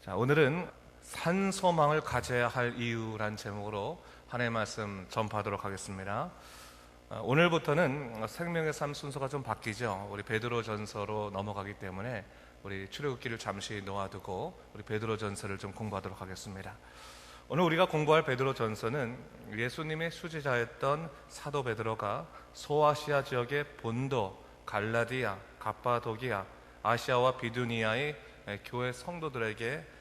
자, 오늘은 산소망을 가져야 할 이유란 제목으로 하나님의 말씀 전파하도록 하겠습니다. 오늘부터는 생명의 삶 순서가 좀 바뀌죠. 우리 베드로전서로 넘어가기 때문에 우리 출애굽기를 잠시 놓아두고 우리 베드로전서를 좀 공부하도록 하겠습니다. 오늘 우리가 공부할 베드로전서는 예수님의 수제자였던 사도 베드로가 소아시아 지역의 본도, 갈라디아, 갑바도기아, 아시아와 비두니아의 교회 성도들에게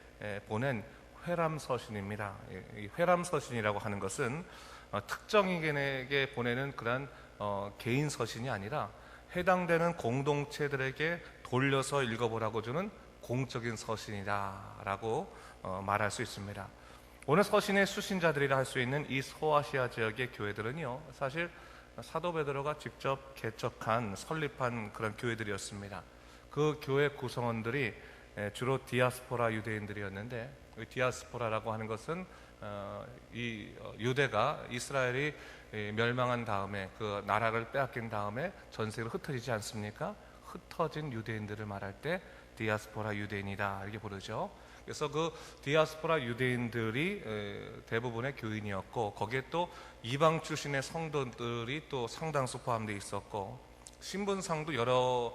보낸 회람서신입니다. 이 회람서신이라고 하는 것은 특정인에게 보내는 그런 개인 서신이 아니라 해당되는 공동체들에게 돌려서 읽어보라고 주는 공적인 서신이다라고 말할 수 있습니다. 오늘 서신의 수신자들이라 할 수 있는 이 소아시아 지역의 교회들은요, 사실 사도 베드로가 직접 개척한 설립한 그런 교회들이었습니다. 그 교회 구성원들이 주로 디아스포라 유대인들이었는데, 디아스포라라고 하는 것은 이 유대가 이스라엘이 멸망한 다음에 그 나라를 빼앗긴 다음에 전 세계로 흩어지지 않습니까? 흩어진 유대인들을 말할 때 디아스포라 유대인이다 이렇게 부르죠. 그래서 그 디아스포라 유대인들이 대부분의 교인이었고, 거기에 또 이방 출신의 성도들이 또 상당수 포함되어 있었고, 신분상도 여러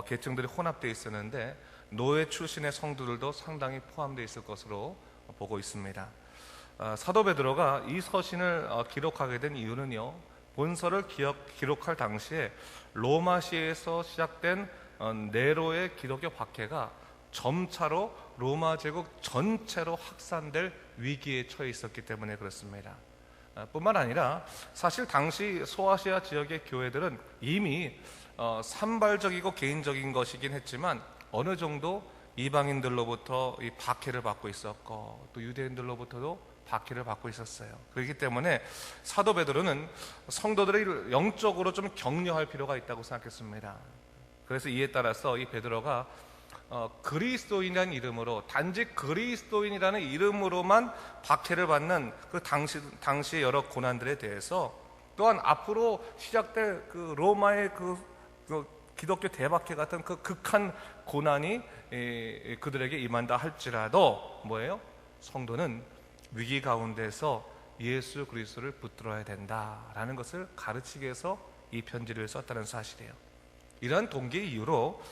계층들이 혼합되어 있었는데 노예 출신의 성도들도 상당히 포함되어 있을 것으로 보고 있습니다. 사도 베드로가 이 서신을 기록하게 된 이유는요, 본서를 기록할 당시에 로마시에서 시작된 네로의 기독교 박해가 점차로 로마 제국 전체로 확산될 위기에 처해 있었기 때문에 그렇습니다. 뿐만 아니라 사실 당시 소아시아 지역의 교회들은 이미 산발적이고 개인적인 것이긴 했지만 어느 정도 이방인들로부터 이 박해를 받고 있었고, 또 유대인들로부터도 박해를 받고 있었어요. 그렇기 때문에 사도 베드로는 성도들을 영적으로 좀 격려할 필요가 있다고 생각했습니다. 그래서 이에 따라서 이 베드로가 그리스도인이라는 이름으로, 단지 그리스도인이라는 이름으로만 박해를 받는 그 당시의 여러 고난들에 대해서, 또한 앞으로 시작될 그 로마의 그 기독교 대박해 같은 그 극한 고난이 그들에게 임한다 할지라도 뭐예요? 성도는 위기 가운데서 예수 그리스도를 붙들어야 된다라는 것을 가르치기 위해서 이 편지를 썼다는 사실이에요. 이러한 동기의 이유로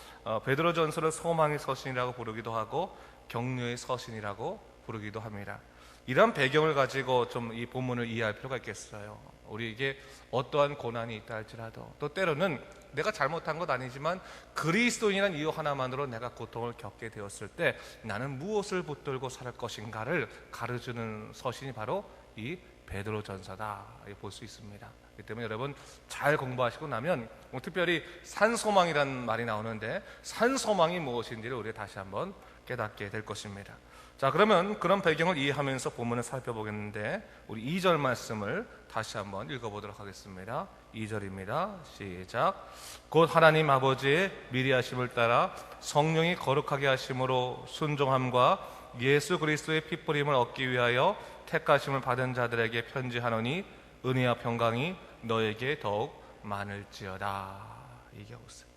베드로전서를 소망의 서신이라고 부르기도 하고 격려의 서신이라고 부르기도 합니다. 이런 배경을 가지고 좀 이 본문을 이해할 필요가 있겠어요. 우리에게 어떠한 고난이 있다 할지라도, 또 때로는 내가 잘못한 것 아니지만 그리스도인이라는 이유 하나만으로 내가 고통을 겪게 되었을 때 나는 무엇을 붙들고 살 것인가를 가르치는 서신이 바로 이 베드로전서다 볼 수 있습니다. 그렇기 때문에 여러분 잘 공부하시고 나면 특별히 산소망이라는 말이 나오는데 산소망이 무엇인지를 우리가 다시 한번 깨닫게 될 것입니다. 자, 그러면 그런 배경을 이해하면서 본문을 살펴보겠는데, 우리 2절 말씀을 다시 한번 읽어보도록 하겠습니다. 2절입니다. 시작. 곧 하나님 아버지의 미리 하심을 따라 성령이 거룩하게 하심으로 순종함과 예수 그리스도의 핏부림을 얻기 위하여 택하심을 받은 자들에게 편지하노니 은혜와 평강이 너에게 더욱 많을지어다. 얘기하고 있어요.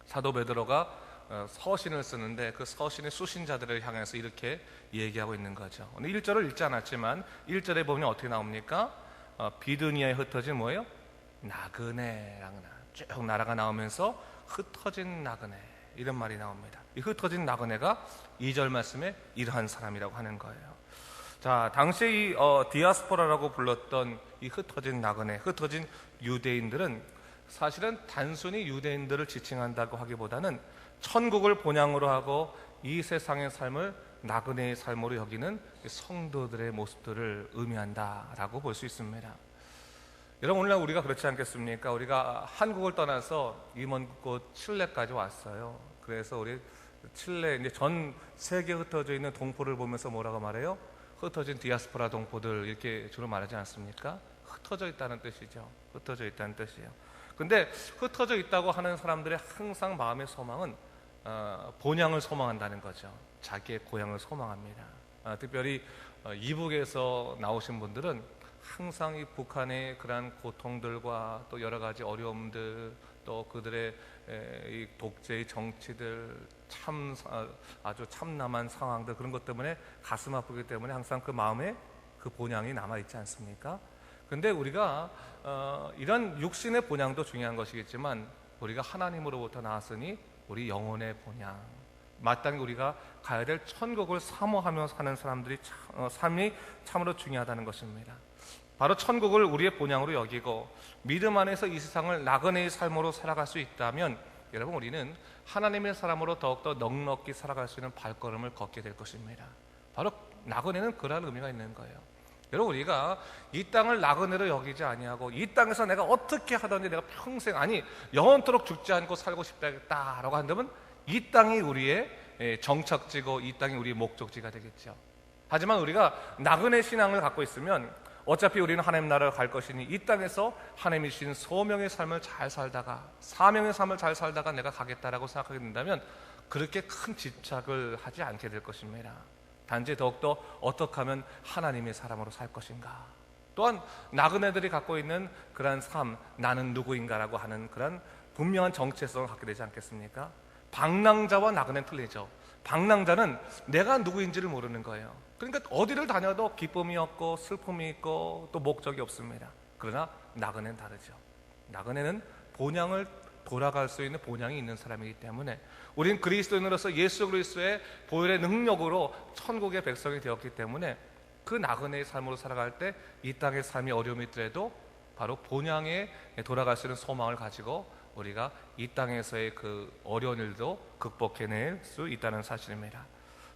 사도 베드로가 서신을 쓰는데 그 서신의 수신자들을 향해서 이렇게 얘기하고 있는 거죠. 오늘 1절을 읽지 않았지만 1절에 보면 어떻게 나옵니까? 비두니아에 흩어진 뭐예요? 나그네라는 쭉 나라가 나오면서 흩어진 나그네, 이런 말이 나옵니다. 이 흩어진 나그네가 2절 말씀에 이러한 사람이라고 하는 거예요. 자, 당시에 이 디아스포라라고 불렀던 이 흩어진 나그네, 흩어진 유대인들은 사실은 단순히 유대인들을 지칭한다고 하기보다는 천국을 본향으로 하고 이 세상의 삶을 나그네의 삶으로 여기는 성도들의 모습들을 의미한다라고 볼 수 있습니다. 여러분, 오늘날 우리가 그렇지 않겠습니까? 우리가 한국을 떠나서 이 먼 곳 칠레까지 왔어요. 그래서 우리 칠레, 이제 전 세계에 흩어져 있는 동포를 보면서 뭐라고 말해요? 흩어진 디아스포라 동포들, 이렇게 주로 말하지 않습니까? 흩어져 있다는 뜻이죠. 흩어져 있다는 뜻이에요. 근데 흩어져 있다고 하는 사람들의 항상 마음의 소망은 본향을 소망한다는 거죠. 자기의 고향을 소망합니다. 특별히 이북에서 나오신 분들은 항상 이 북한의 그러한 고통들과 또 여러 가지 어려움들, 또 그들의 이 독재의 정치들, 아주 참남한 상황들, 그런 것 때문에 가슴 아프기 때문에 항상 그 마음에 그 본향이 남아있지 않습니까? 근데 우리가 이런 육신의 본향도 중요한 것이겠지만 우리가 하나님으로부터 나왔으니 우리 영혼의 본향, 마땅히 우리가 가야 될 천국을 사모하며 사는 사람들이 삶이 참으로 중요하다는 것입니다. 바로 천국을 우리의 본향으로 여기고 믿음 안에서 이 세상을 나그네의 삶으로 살아갈 수 있다면 여러분, 우리는 하나님의 사람으로 더욱더 넉넉히 살아갈 수 있는 발걸음을 걷게 될 것입니다. 바로 나그네는 그러한 의미가 있는 거예요. 여러분, 우리가 이 땅을 나그네로 여기지 아니하고 이 땅에서 내가 어떻게 하든지 내가 평생, 아니 영원토록 죽지 않고 살고 싶다라고 한다면 이 땅이 우리의 정착지고 이 땅이 우리의 목적지가 되겠죠. 하지만 우리가 나그네 신앙을 갖고 있으면 어차피 우리는 하나님 나라로 갈 것이니 이 땅에서 하나님이 주신 소명의 삶을 잘 살다가, 사명의 삶을 잘 살다가 내가 가겠다라고 생각하게 된다면 그렇게 큰 집착을 하지 않게 될 것입니다. 단지 더욱더 어떻게 하면 하나님의 사람으로 살 것인가, 또한 나그네들이 갖고 있는 그러한 삶, 나는 누구인가라고 하는 그런 분명한 정체성을 갖게 되지 않겠습니까? 방랑자와 나그네는 틀리죠. 방랑자는 내가 누구인지를 모르는 거예요. 그러니까 어디를 다녀도 기쁨이 없고 슬픔이 있고 또 목적이 없습니다. 그러나 나그네는 다르죠. 나그네는 본향을 돌아갈 수 있는 본향이 있는 사람이기 때문에 우리는 그리스도인으로서 예수 그리스도의 보혈의 능력으로 천국의 백성이 되었기 때문에 그 나그네의 삶으로 살아갈 때 이 땅의 삶이 어려움이 있더라도 바로 본향에 돌아갈 수 있는 소망을 가지고 우리가 이 땅에서의 그 어려운 일도 극복해낼 수 있다는 사실입니다.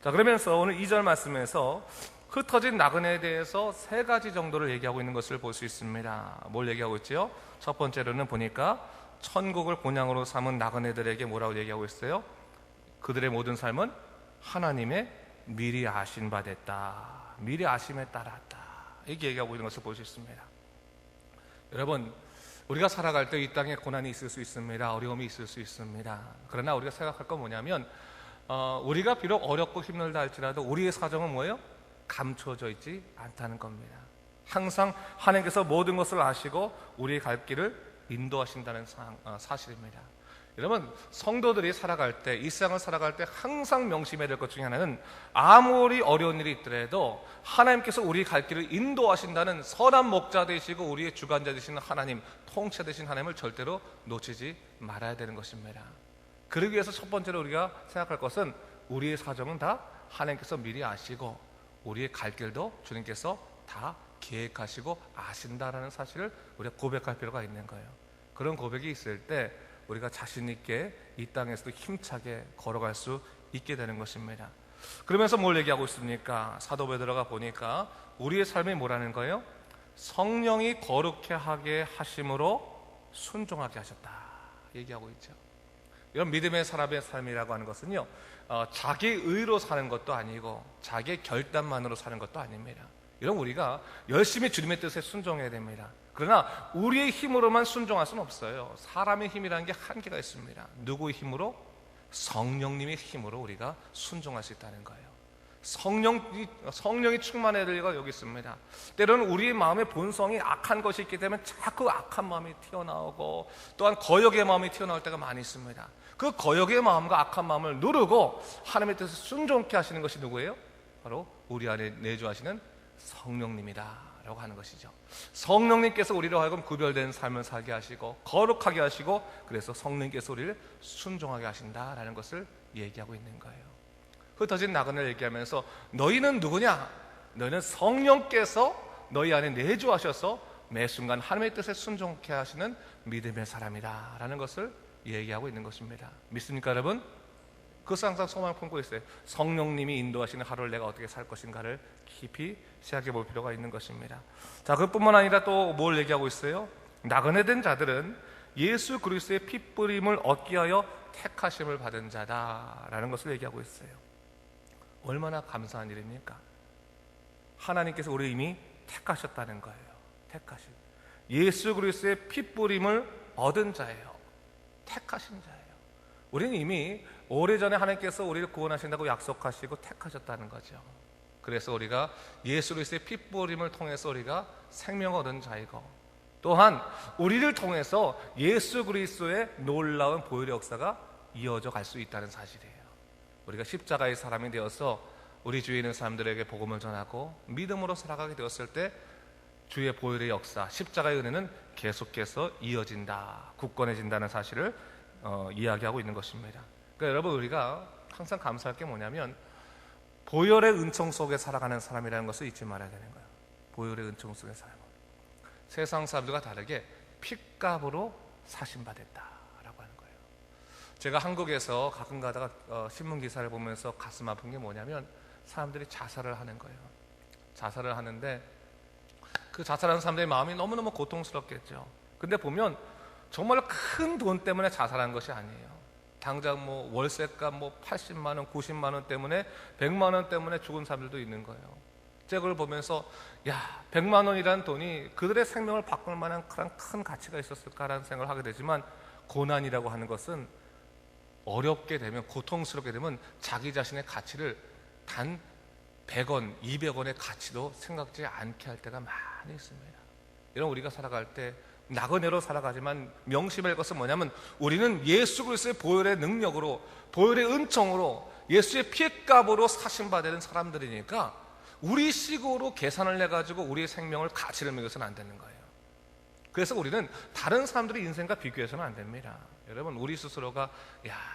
자, 그러면서 오늘 2절 말씀에서 흩어진 나그네에 대해서 3가지 정도를 얘기하고 있는 것을 볼 수 있습니다. 뭘 얘기하고 있죠? 첫 번째로는 보니까 천국을 본향으로 삼은 나그네들에게 뭐라고 얘기하고 있어요? 그들의 모든 삶은 하나님의 미리 아신 바 됐다, 미리 아심에 따랐다, 이렇게 얘기하고 있는 것을 볼 수 있습니다. 여러분, 우리가 살아갈 때 이 땅에 고난이 있을 수 있습니다. 어려움이 있을 수 있습니다. 그러나 우리가 생각할 건 뭐냐면 우리가 비록 어렵고 힘들다 할지라도 우리의 사정은 뭐예요? 감춰져 있지 않다는 겁니다. 항상 하나님께서 모든 것을 아시고 우리의 갈 길을 인도하신다는 사실입니다. 여러분, 성도들이 살아갈 때, 이 세상을 살아갈 때 항상 명심해야 될 것 중에 하나는 아무리 어려운 일이 있더라도 하나님께서 우리 갈 길을 인도하신다는 선한 목자 되시고 우리의 주관자 되시는 하나님, 통치 되신 하나님을 절대로 놓치지 말아야 되는 것입니다. 그러기 위해서 첫 번째로 우리가 생각할 것은 우리의 사정은 다 하나님께서 미리 아시고 우리의 갈 길도 주님께서 다 계획하시고 아신다라는 사실을 우리가 고백할 필요가 있는 거예요. 그런 고백이 있을 때 우리가 자신 있게 이 땅에서도 힘차게 걸어갈 수 있게 되는 것입니다. 그러면서 뭘 얘기하고 있습니까? 사도 베드로가 보니까 우리의 삶이 뭐라는 거예요? 성령이 거룩해 하게 하심으로 순종하게 하셨다 얘기하고 있죠. 이런 믿음의 사람의 삶이라고 하는 것은요, 자기 의로 사는 것도 아니고 자기의 결단만으로 사는 것도 아닙니다. 이런 우리가 열심히 주님의 뜻에 순종해야 됩니다. 그러나 우리의 힘으로만 순종할 수는 없어요. 사람의 힘이라는 게 한계가 있습니다. 누구의 힘으로? 성령님의 힘으로 우리가 순종할 수 있다는 거예요. 성령이 충만해야 될 이유가 여기 있습니다. 때로는 우리의 마음의 본성이 악한 것이 있기 때문에 자꾸 악한 마음이 튀어나오고 또한 거역의 마음이 튀어나올 때가 많이 있습니다. 그 거역의 마음과 악한 마음을 누르고 하나님의 뜻에 순종케 하시는 것이 누구예요? 바로 우리 안에 내주하시는 성령님이다 라고 하는 것이죠. 성령님께서 우리로 하여금 구별된 삶을 살게 하시고 거룩하게 하시고 그래서 성령님께서 우리를 순종하게 하신다라는 것을 얘기하고 있는 거예요. 흩어진 나그네를 얘기하면서 너희는 누구냐? 너희는 성령께서 너희 안에 내주하셔서 매 순간 하나님의 뜻에 순종케 하시는 믿음의 사람이다 라는 것을 얘기하고 있는 것입니다. 믿습니까 여러분? 그것을 항상 소망을 품고 있어요. 성령님이 인도하시는 하루를 내가 어떻게 살 것인가를 깊이 생각해 볼 필요가 있는 것입니다. 자, 그뿐만 아니라 또 뭘 얘기하고 있어요? 나그네된 자들은 예수 그리스도의 핏뿌림을 얻기 위하여 택하심을 받은 자다라는 것을 얘기하고 있어요. 얼마나 감사한 일입니까? 하나님께서 우리를 이미 택하셨다는 거예요. 택하신 예수 그리스도의 핏뿌림을 얻은 자예요. 택하신 자예요. 우리는 이미 오래전에 하나님께서 우리를 구원하신다고 약속하시고 택하셨다는 거죠. 그래서 우리가 예수 그리스도의 핏부림을 통해서 우리가 생명을 얻은 자이고, 또한 우리를 통해서 예수 그리스도의 놀라운 보혈의 역사가 이어져 갈 수 있다는 사실이에요. 우리가 십자가의 사람이 되어서 우리 주위에 있는 사람들에게 복음을 전하고 믿음으로 살아가게 되었을 때 주의 보혈의 역사, 십자가의 은혜는 계속해서 이어진다, 굳건해진다는 사실을 이야기하고 있는 것입니다. 그러니까 여러분, 우리가 항상 감사할 게 뭐냐면 보혈의 은총 속에 살아가는 사람이라는 것을 잊지 말아야 되는 거예요. 보혈의 은총 속에 살아가는, 세상 사람들과 다르게 핏값으로 사신받았다라고 하는 거예요. 제가 한국에서 가끔 가다가 신문 기사를 보면서 가슴 아픈 게 뭐냐면 사람들이 자살을 하는 거예요. 자살을 하는데 그 자살하는 사람들의 마음이 너무너무 고통스럽겠죠. 근데 보면 정말 큰 돈 때문에 자살한 것이 아니에요. 당장 뭐 월세값 뭐 80만 원, 90만 원 때문에 100만 원 때문에 죽은 사람들도 있는 거예요. 제가 그걸 보면서 100만 원이라는 돈이 그들의 생명을 바꿀 만한 그런 큰 가치가 있었을까라는 생각을 하게 되지만, 고난이라고 하는 것은 어렵게 되면, 고통스럽게 되면 자기 자신의 가치를 단 100원, 200원의 가치도 생각지 않게 할 때가 많이 있습니다. 이런 우리가 살아갈 때 나그네로 살아가지만 명심할 것은 뭐냐면, 우리는 예수 그리스도의 보혈의 능력으로, 보혈의 은총으로, 예수의 피값으로 사신받은 사람들이니까 우리 식으로 계산을 해가지고 우리의 생명을 가치를 매겨서는 안 되는 거예요. 그래서 우리는 다른 사람들의 인생과 비교해서는 안 됩니다. 여러분, 우리 스스로가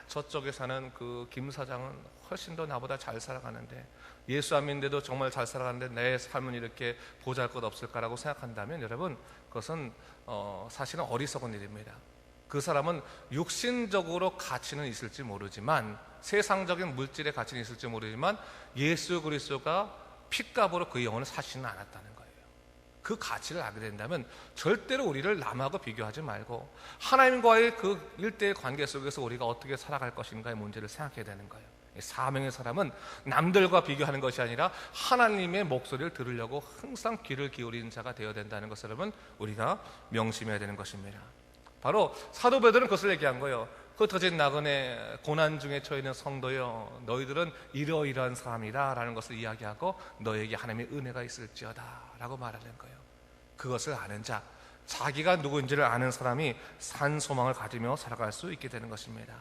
저쪽에 사는 그 김 사장은 훨씬 더 나보다 잘 살아가는데, 예수 안 믿는데도 정말 잘 살아가는데 내 삶은 이렇게 보잘것없을까라고 생각한다면, 여러분, 그것은 사실은 어리석은 일입니다. 그 사람은 육신적으로 가치는 있을지 모르지만, 세상적인 물질의 가치는 있을지 모르지만 예수 그리스도가 핏값으로 그 영혼을 사시는 않았다는 거예요. 그 가치를 알게 된다면 절대로 우리를 남하고 비교하지 말고 하나님과의 그 일대의 관계 속에서 우리가 어떻게 살아갈 것인가의 문제를 생각해야 되는 거예요. 사명의 사람은 남들과 비교하는 것이 아니라 하나님의 목소리를 들으려고 항상 귀를 기울이는 자가 되어야 된다는 것을 여러분, 우리가 명심해야 되는 것입니다. 바로 사도 베드로는 그것을 얘기한 거예요. 흩어진 나그네 고난 중에 처해 있는 성도여, 너희들은 이러이러한 사람이다 라는 것을 이야기하고 너에게 하나님의 은혜가 있을지어다 라고 말하는 거예요. 그것을 아는 자, 자기가 누구인지를 아는 사람이 산 소망을 가지며 살아갈 수 있게 되는 것입니다.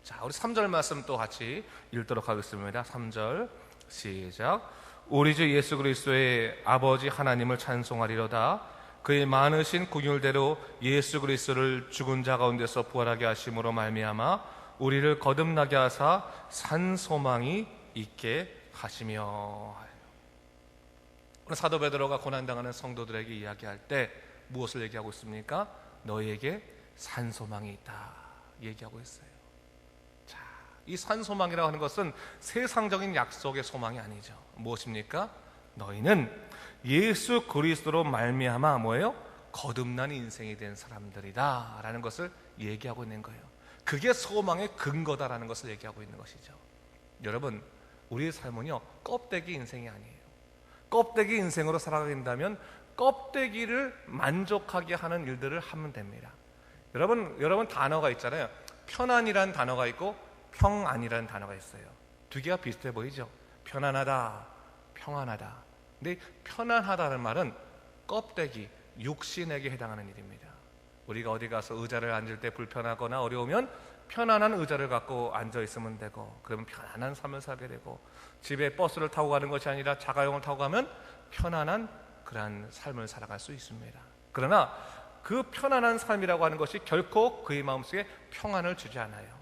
자, 우리 3절 말씀 또 같이 읽도록 하겠습니다. 3절 시작. 우리 주 예수 그리스도의 아버지 하나님을 찬송하리로다. 그의 많으신 긍휼대로 예수 그리스도를 죽은 자 가운데서 부활하게 하심으로 말미암아 우리를 거듭나게 하사 산 소망이 있게 하시며. 오늘 사도 베드로가 고난당하는 성도들에게 이야기할 때 무엇을 얘기하고 있습니까? 너희에게 산 소망이 있다 얘기하고 있어요. 자, 이 산 소망이라고 하는 것은 세상적인 약속의 소망이 아니죠. 무엇입니까? 너희는 예수 그리스도로 말미암아 뭐예요? 거듭난 인생이 된 사람들이다 라는 것을 얘기하고 있는 거예요. 그게 소망의 근거다라는 것을 얘기하고 있는 것이죠. 여러분, 우리의 삶은요 껍데기 인생이 아니에요. 껍데기 인생으로 살아간다면 껍데기를 만족하게 하는 일들을 하면 됩니다. 여러분 단어가 있잖아요. 편안이라는 단어가 있고 평안이라는 단어가 있어요. 두 개가 비슷해 보이죠? 편안하다, 평안하다. 근데 편안하다는 말은 껍데기, 육신에게 해당하는 일입니다. 우리가 어디 가서 의자를 앉을 때 불편하거나 어려우면 편안한 의자를 갖고 앉아 있으면 되고, 그러면 편안한 삶을 살게 되고, 집에 버스를 타고 가는 것이 아니라 자가용을 타고 가면 편안한 그러한 삶을 살아갈 수 있습니다. 그러나 그 편안한 삶이라고 하는 것이 결코 그의 마음속에 평안을 주지 않아요.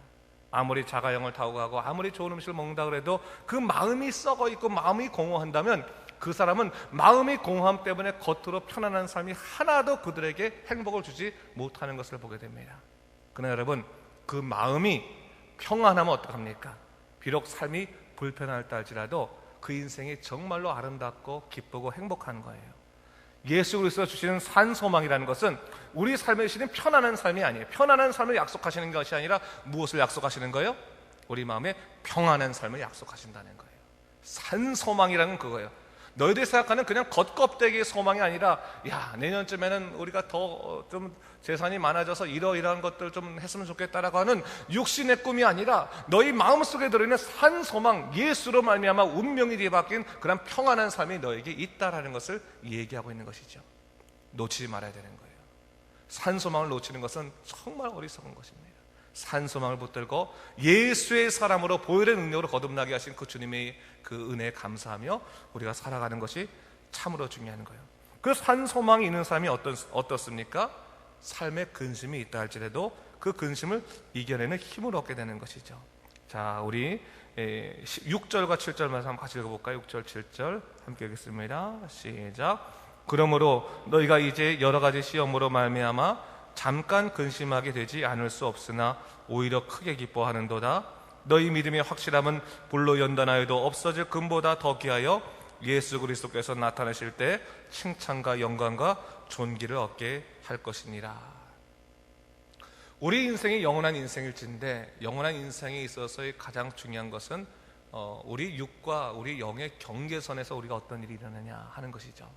아무리 자가용을 타고 가고 아무리 좋은 음식을 먹는다 그래도 그 마음이 썩어 있고 마음이 공허한다면 그 사람은 마음의 공허함 때문에 겉으로 편안한 삶이 하나도 그들에게 행복을 주지 못하는 것을 보게 됩니다. 그러나 여러분, 그 마음이 평안하면 어떡합니까? 비록 삶이 불편할다 할지라도 그 인생이 정말로 아름답고 기쁘고 행복한 거예요. 예수 그리스도가 주시는 산 소망이라는 것은 우리 삶에 주시는 편안한 삶이 아니에요. 편안한 삶을 약속하시는 것이 아니라 무엇을 약속하시는 거예요? 우리 마음에 평안한 삶을 약속하신다는 거예요. 산 소망이라는 그거예요. 너희들이 생각하는 그냥 겉껍데기의 소망이 아니라, 야, 내년쯤에는 우리가 더 좀 재산이 많아져서 이러이러한 것들 좀 했으면 좋겠다라고 하는 육신의 꿈이 아니라 너희 마음속에 들어있는 산 소망, 예수로 말미암아 운명이 뒤바뀐 그런 평안한 삶이 너에게 있다라는 것을 얘기하고 있는 것이죠. 놓치지 말아야 되는 거예요. 산 소망을 놓치는 것은 정말 어리석은 것입니다. 산 소망을 붙들고 예수의 사람으로 보혈의 능력으로 거듭나게 하신 그 주님의 그 은혜에 감사하며 우리가 살아가는 것이 참으로 중요한 거예요. 그 산 소망이 있는 사람이 어떻습니까? 삶에 근심이 있다 할지라도 그 근심을 이겨내는 힘을 얻게 되는 것이죠. 자, 우리 6절과 7절 말씀 한번 같이 읽어볼까요? 6절 7절 함께 읽겠습니다. 시작. 그러므로 너희가 이제 여러 가지 시험으로 말미암아 잠깐 근심하게 되지 않을 수 없으나 오히려 크게 기뻐하는도다. 너희 믿음의 확실함은 불로 연단하여도 없어질 금보다 더 귀하여 예수 그리스도께서 나타나실 때 칭찬과 영광과 존귀를 얻게 할 것이니라. 우리 인생이 영원한 인생일진데, 영원한 인생에 있어서의 가장 중요한 것은 우리 육과 우리 영의 경계선에서 우리가 어떤 일이 일어나냐 하는 것이죠.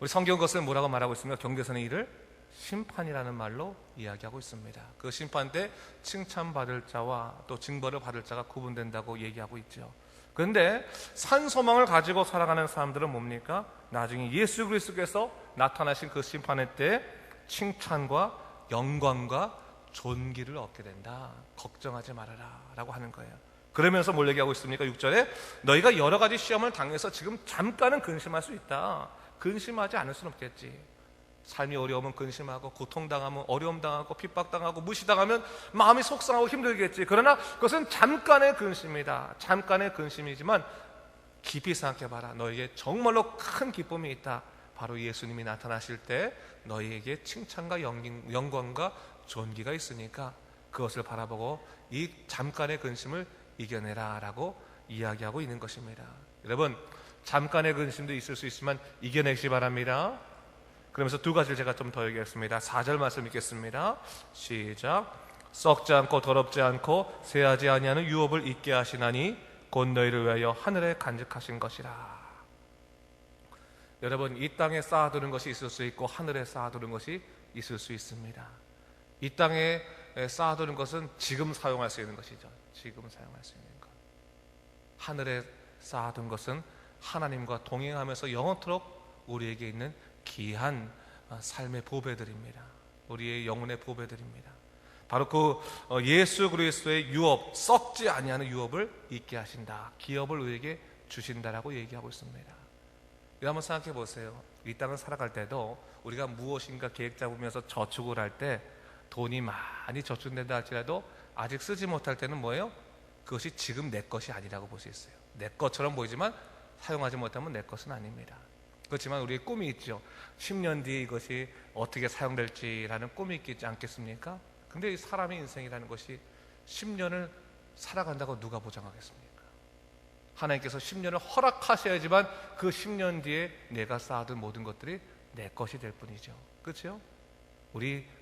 우리 성경 그것을 뭐라고 말하고 있습니까? 경계선의 일을 심판이라는 말로 이야기하고 있습니다. 그 심판 때 칭찬받을 자와 또 징벌을 받을 자가 구분된다고 얘기하고 있죠. 그런데 산 소망을 가지고 살아가는 사람들은 뭡니까? 나중에 예수 그리스도께서 나타나신 그 심판의 때 칭찬과 영광과 존귀를 얻게 된다. 걱정하지 말아라 라고 하는 거예요. 그러면서 뭘 얘기하고 있습니까? 6절에 너희가 여러 가지 시험을 당해서 지금 잠깐은 근심할 수 있다. 근심하지 않을 수는 없겠지. 삶이 어려우면 근심하고, 고통당하면 어려움당하고, 핍박당하고, 무시당하면 마음이 속상하고 힘들겠지. 그러나 그것은 잠깐의 근심이다. 잠깐의 근심이지만 깊이 생각해봐라. 너에게 정말로 큰 기쁨이 있다. 바로 예수님이 나타나실 때 너희에게 칭찬과 영광과 존귀가 있으니까 그것을 바라보고 이 잠깐의 근심을 이겨내라 라고 이야기하고 있는 것입니다. 여러분, 잠깐의 근심도 있을 수 있지만 이겨내시기 바랍니다. 그러면서 두 가지를 제가 좀 더 얘기했습니다. 4절 말씀 읽겠습니다. 시작. 썩지 않고 더럽지 않고 쇠하지 아니하는 유업을 잊게 하시나니 곧 너희를 위하여 하늘에 간직하신 것이라. 여러분, 이 땅에 쌓아두는 것이 있을 수 있고 하늘에 쌓아두는 것이 있을 수 있습니다. 이 땅에 쌓아두는 것은 지금 사용할 수 있는 것이죠. 지금 사용할 수 있는 것. 하늘에 쌓아둔 것은 하나님과 동행하면서 영원토록 우리에게 있는 귀한 삶의 보배들입니다. 우리의 영혼의 보배들입니다. 바로 그 예수 그리스도의 유업, 썩지 아니하는 유업을 잊게 하신다. 기업을 우리에게 주신다라고 얘기하고 있습니다. 이거 한번 생각해 보세요. 이 땅을 살아갈 때도 우리가 무엇인가 계획 잡으면서 저축을 할 때 돈이 많이 저축된다 할지라도 아직 쓰지 못할 때는 뭐예요? 그것이 지금 내 것이 아니라고 볼 수 있어요. 내 것처럼 보이지만 사용하지 못하면 내 것은 아닙니다. 그렇지만 우리의 꿈이 있죠. 10년 뒤에 이것이 어떻게 사용될지라는 꿈이 있지 않겠습니까? 근데 이 사람의 인생이라는 것이 10년을 살아간다고 누가 보장하겠습니까? 하나님께서 10년을 허락하셔야지만 그 10년 뒤에 내가 쌓아둔 모든 것들이 내 것이 될 뿐이죠. 그렇죠?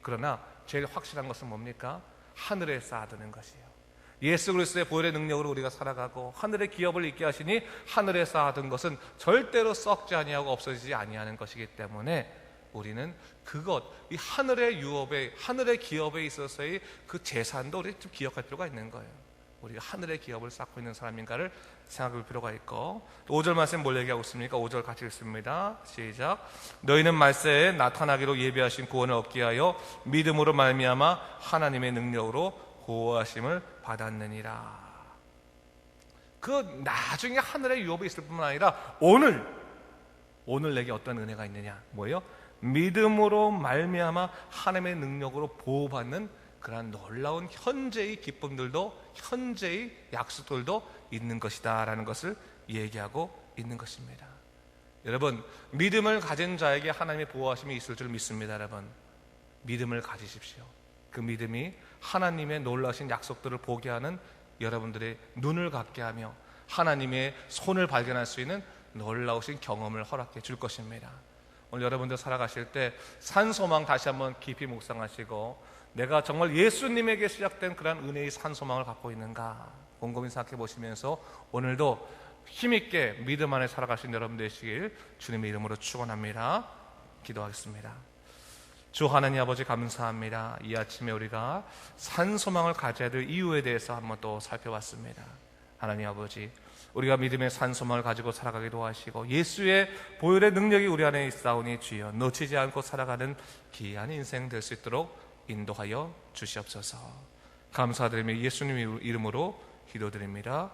그러나 제일 확실한 것은 뭡니까? 하늘에 쌓아두는 것이에요. 예수 그리스도의 보혈의 능력으로 우리가 살아가고 하늘의 기업을 있게 하시니 하늘에 쌓아둔 것은 절대로 썩지 아니하고 없어지지 아니하는 것이기 때문에 우리는 이 하늘의 유업에, 하늘의 기업에 있어서의 그 재산도 우리 좀 기억할 필요가 있는 거예요. 우리가 하늘의 기업을 쌓고 있는 사람인가를 생각할 필요가 있고, 5절 말씀 뭘 얘기하고 있습니까? 5절 같이 읽습니다. 시작. 너희는 말세에 나타나기로 예비하신 구원을 얻게 하여 믿음으로 말미암아 하나님의 능력으로 보호하심을 받았느니라. 그 나중에 하늘의 유업이 있을 뿐만 아니라 오늘 내게 어떤 은혜가 있느냐? 뭐예요? 믿음으로 말미암아 하나님의 능력으로 보호받는 그러한 놀라운 현재의 기쁨들도, 현재의 약속들도 있는 것이다 라는 것을 얘기하고 있는 것입니다. 여러분, 믿음을 가진 자에게 하나님의 보호하심이 있을 줄 믿습니다. 여러분, 믿음을 가지십시오. 그 믿음이 하나님의 놀라신 약속들을 보게 하는 여러분들의 눈을 갖게 하며 하나님의 손을 발견할 수 있는 놀라우신 경험을 허락해 줄 것입니다. 오늘 여러분들 살아가실 때 산소망 다시 한번 깊이 묵상하시고, 내가 정말 예수님에게 시작된 그런 은혜의 산소망을 갖고 있는가 곰곰이 생각해 보시면서 오늘도 힘있게 믿음 안에 살아가신 여러분 되시길 주님의 이름으로 축원합니다. 기도하겠습니다. 주 하나님 아버지 감사합니다. 이 아침에 우리가 산 소망을 가져야 될 이유에 대해서 한번 또 살펴봤습니다. 하나님 아버지, 우리가 믿음의 산 소망을 가지고 살아가게 도와주시고 예수의 보혈의 능력이 우리 안에 있사오니 주여 놓치지 않고 살아가는 귀한 인생 될 수 있도록 인도하여 주시옵소서. 감사드리며 예수님 이름으로 기도드립니다.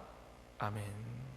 아멘.